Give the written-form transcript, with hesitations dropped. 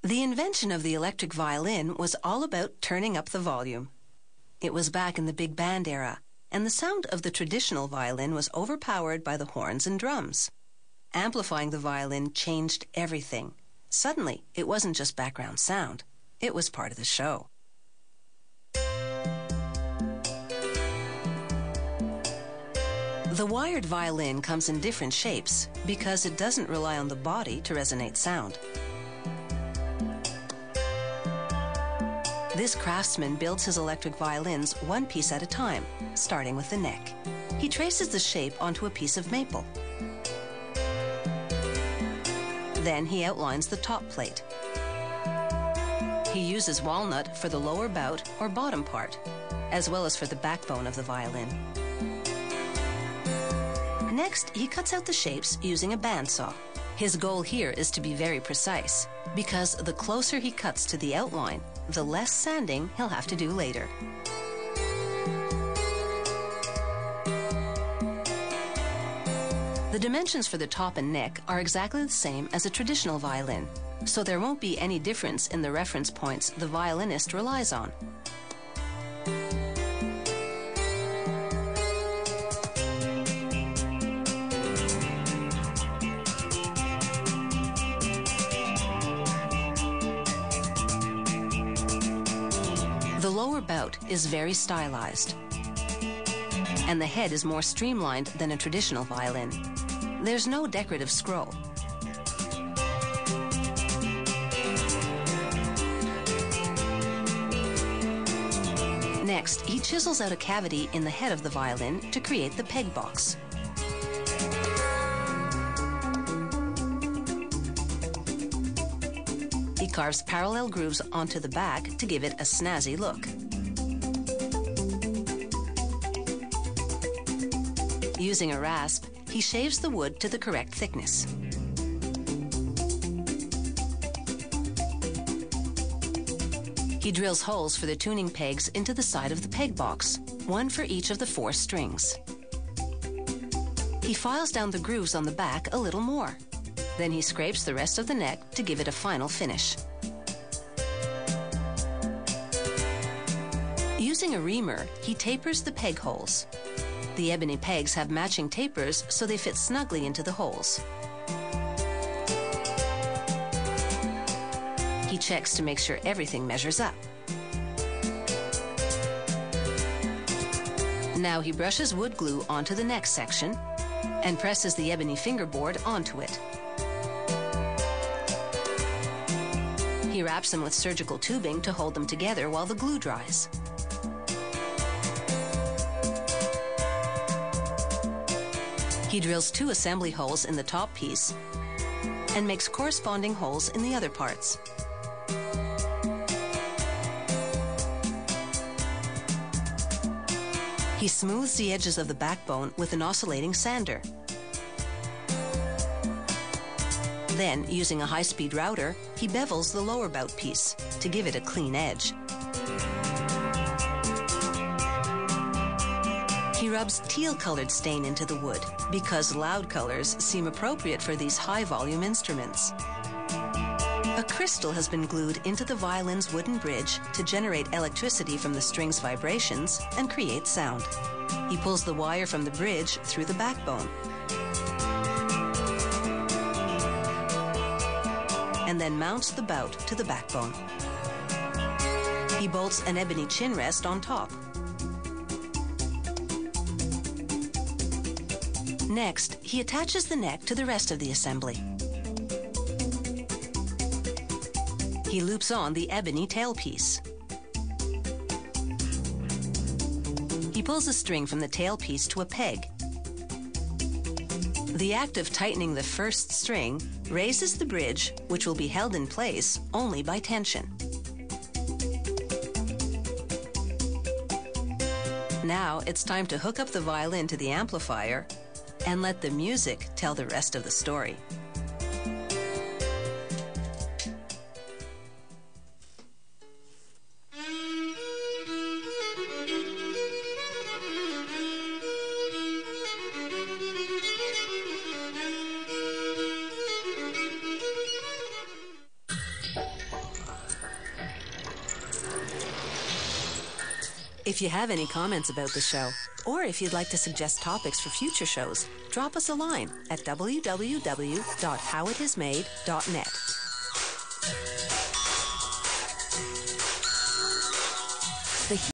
The invention of the electric violin was all about turning up the volume. It was back in the big band era, and the sound of the traditional violin was overpowered by the horns and drums. Amplifying the violin changed everything. Suddenly, it wasn't just background sound. It was part of the show. The wired violin comes in different shapes because it doesn't rely on the body to resonate sound. This craftsman builds his electric violins one piece at a time, starting with the neck. He traces the shape onto a piece of maple. Then he outlines the top plate. He uses walnut for the lower bout or bottom part, as well as for the backbone of the violin. Next, he cuts out the shapes using a bandsaw. His goal here is to be very precise, because the closer he cuts to the outline, the less sanding he'll have to do later. The dimensions for the top and neck are exactly the same as a traditional violin, so there won't be any difference in the reference points the violinist relies on. The lower bout is very stylized, and the head is more streamlined than a traditional violin. There's no decorative scroll. Next, he chisels out a cavity in the head of the violin to create the peg box. He carves parallel grooves onto the back to give it a snazzy look. Using a rasp, he shaves the wood to the correct thickness. He drills holes for the tuning pegs into the side of the peg box, one for each of the 4 strings. He files down the grooves on the back a little more. Then he scrapes the rest of the neck to give it a final finish. Using a reamer, he tapers the peg holes. The ebony pegs have matching tapers so they fit snugly into the holes. He checks to make sure everything measures up. Now he brushes wood glue onto the neck section and presses the ebony fingerboard onto it. He wraps them with surgical tubing to hold them together while the glue dries. He drills 2 assembly holes in the top piece and makes corresponding holes in the other parts. He smooths the edges of the backbone with an oscillating sander. Then, using a high-speed router, he bevels the lower bout piece to give it a clean edge. He rubs teal-colored stain into the wood because loud colors seem appropriate for these high-volume instruments. A crystal has been glued into the violin's wooden bridge to generate electricity from the string's vibrations and create sound. He pulls the wire from the bridge through the backbone and then mounts the bout to the backbone. He bolts an ebony chin rest on top. Next, he attaches the neck to the rest of the assembly. He loops on the ebony tailpiece. He pulls a string from the tailpiece to a peg. The act of tightening the first string raises the bridge, which will be held in place only by tension. Now it's time to hook up the violin to the amplifier and let the music tell the rest of the story. If you have any comments about the show, or if you'd like to suggest topics for future shows, drop us a line at www.howitismade.net.